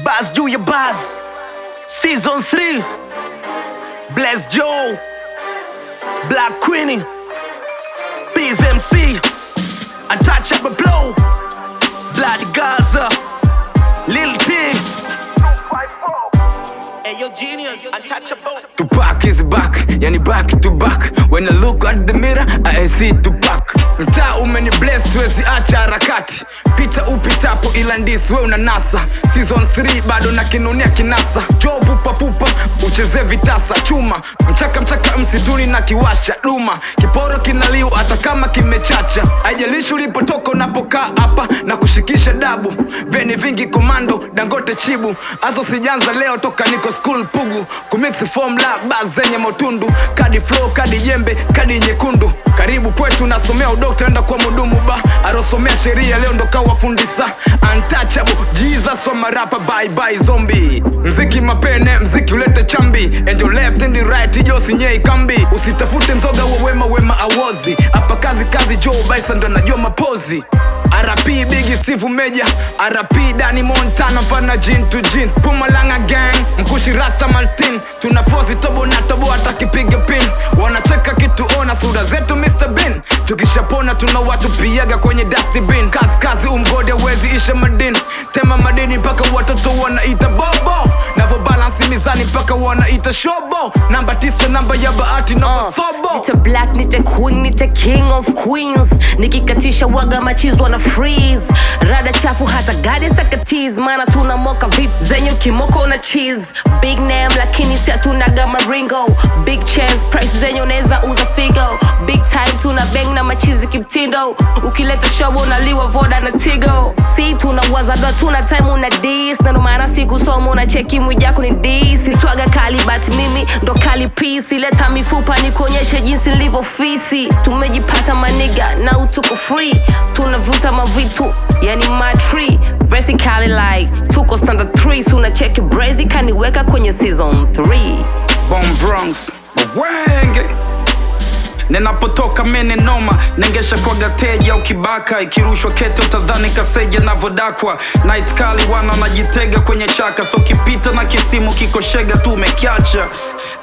Buzz juu ya Buzz Season 3 Bless Joe Black Queenie Biz MC Untouchable Blow Bloody Gaza Lil T Ayo Genius Untouchable Tupac is back, yani back to back. When I look at the mirror, I see Tupac. Mtaa umeni bless, wezi acha harakati. Pita upitapo ila ndisi we unanasa. Season 3 bado na kinunia kinasa. Joe pupa pupa, ucheze vitasa. Chuma, mchaka mchaka msituni na kiwasha. Luma, kiporo kinaliwa hata kama kimechacha. Haijalishi ulipotoka unapokaa hapa na kushikisha dabu. Veni vingi komando, Dangote chibu. Azo sijanza leo toka niko school pugu. Kumix formula, buzz zenye motundu. Kadi flow, kadi jembe, kadi nyekundu. Karibu kwetu nasomea udokta enda kwa mudumu ba. Arosomea sheria leo ndo kawa fundisa. Untouchable, Jesus wa marapa bye bye zombie. Mziki mapene, mziki ulete chambi. And your left and the right, ijo sinyei kambi. Usitafute mzoga wa wema awozi. Hapa kazi Joe Bison ndo najua mapozi. RP Biggie Steve Meja, RP Danny Montana mfana Gin to Gin. Pumalanga gang, mkushi Rasta Martin. Tunafozi tobo na tobo hata kipiga pin. Wanacheka kitu ona sura zetu Mr. Bean. Tukishapona tuna watu piaga kwenye dustbin. Kazi umgode wezi isha madini. Tema madini mpaka watoto wanaita bobo. Navo balance mizani mpaka wanaita shobo. Namba 9 namba ya bahati namba sobo. Nita black, nita queen, nita king of queens. Nikikatisha waga machizo wana freeze. Rada chafu hata gade sakatiz. Mana tuna moka vitu zenye kimoko na cheese. Big name lakini si atunaga maringo. Big chance price zenye uneza uza figo. Big time tuna bang na machizi kiptindo. Ukileta show unaliwa voda na tigo. Si tunawaza doa tuna time una dis. Na ndo maana siku somo na cheki mwijako ni dis. Swaga kali but mimi ndo kali pisi. Leta mifupa nikuonyeshe jinsi nilivyo fisi. Tumejipata maniga na utuko free. Tunavuta mavitu yani matri. Vertically like tuko standard 3. Suna cheki brazy kaniweka kwenye season 3. Bomb Bronx Mwenge Nenapotoka mene noma. Nengesha kwa gateja ukibaka. Ikirushwa kete utadhani kaseja na vodakwa. Night kali wana najitega kwenye chaka. So kipita na kisimu kikoshega tu umekiacha.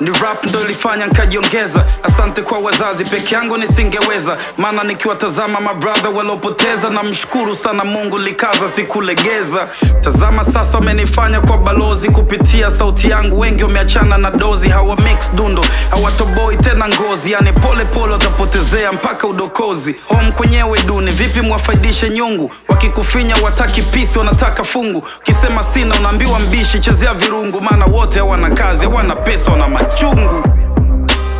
Ni rap ndo ilifanya nkajiongeza. Asante kwa wazazi peke yangu nisingeweza. Mana nikiwatazama mabrother walopoteza. Na mshukuru sana Mungu likaza sikulegeza. Tazama sasa wamenifanya kwa balozi. Kupitia sauti yangu wengi wameachana na dozi. Hawa mix dundo, hawatoboi tena ngozi. Yani pole watapotezea mpaka udokozi. Home kwenyewe duni, vipi mwafaidishe nyungu. Wakikufinya wataki pisi wanataka fungu. Kisema sina unaambiwa mbishi chezea virungu. Maana wote hawana kazi, hawana pesa, wana machungu.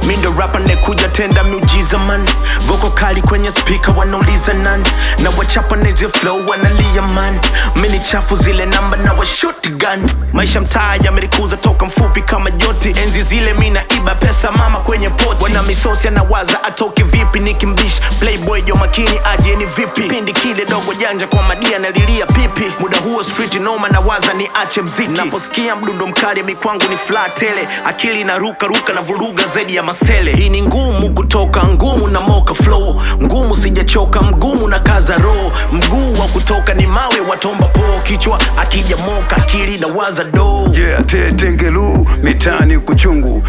Mindo rapper nekuja tenda miujiza man. Voko kali kwenye speaker wanauliza nani. Na wachapa neze flow wanalia man. Mini chafu zile namba na wa shotgun. Maisha mtaa yamerikuza toka mfupi kama joti. Enzi zile mina iba pesa mama kwenye poti. Wana misosi anawaza atoki vipi nikimbish. Playboy jo makini aje ni vipi. Pindi kile dogo janja kwa madia na lilia pipi. Muda huo street noma na waza ni ache mziki. Naposikia mdundo mkali mikwangu ni flat tele. Akili na ruka na vuruga zaidi ya masele. Hii ni ngumu kutoka, ngumu na moka flow. Ngumu sijachoka, mgumu na kaza roho. Mguu wa kutoka ni mawe watomba po. Kichwa akija moka, akili na waza do. Yeah, tengelu, mitani kuchungu.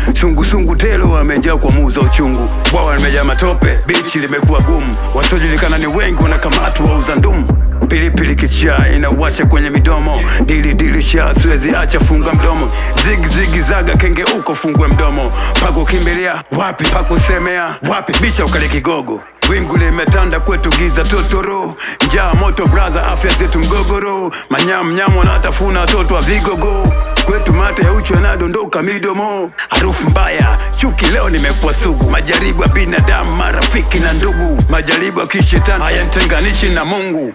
Sungu telo wamejaa kwa muza uchungu. Bwawa limejaa matope, bichi limekuwa gumu. Wasiojulikana ni wengi wanakamatu wauza ndumu. Pilipili kichaa inawasha kwenye midomo. Dili shaa siwezi acha funga mdomo. Zigi zaga kenge uko fungue mdomo. Pako kimbilia wapi, pako semea wapi, bisha ukale kigogo. Wingu limetanda kwetu giza totoro. Njaa moto brother, afya zetu mgogoro. Manyam wanatafuna watoto wa vigogo. Kwetu mate ya uchu yanadondoka midomo. Harufu mbaya, chuki leo nimekuwa sugu. Majaribu ya binadamu, marafiki na ndugu. Majaribu ya kishetani hayanitenganishi na Mungu.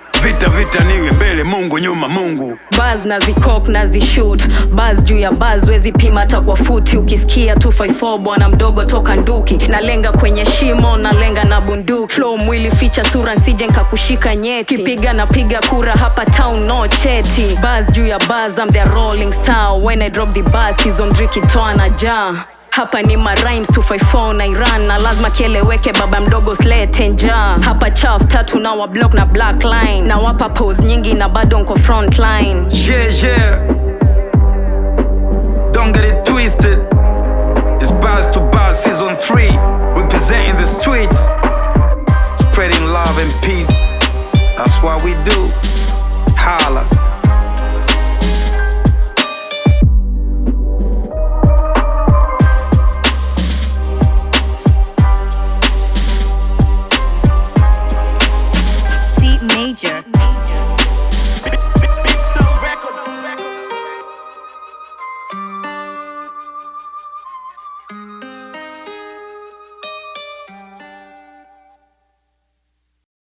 Vita niwe mbele Mungu nyuma Mungu. Buzz nazikok nazishoot. Buzz juu ya buzz wezi pima hata kwa futi. Ukisikia 254 bwana mdogo toka nduki. Nalenga kwenye shimo, nalenga na bunduki. Flow mwili ficha sura nsije nkakushika nyeti. Kipiga napiga kura hapa town no cheti. Buzz juu ya buzz I'm the rolling star. When I drop the buzz season 3 kitoa na ja. Hapa ni ma rhymes 254 na Iran. Na lazima kieleweke baba mdogo slete njaa. Hapa chafu tatu na wa block na black line. Na wapa pose nyingi na bado nko front line. Yeah don't get it twisted. It's Bars to Bars season 3, representing the streets.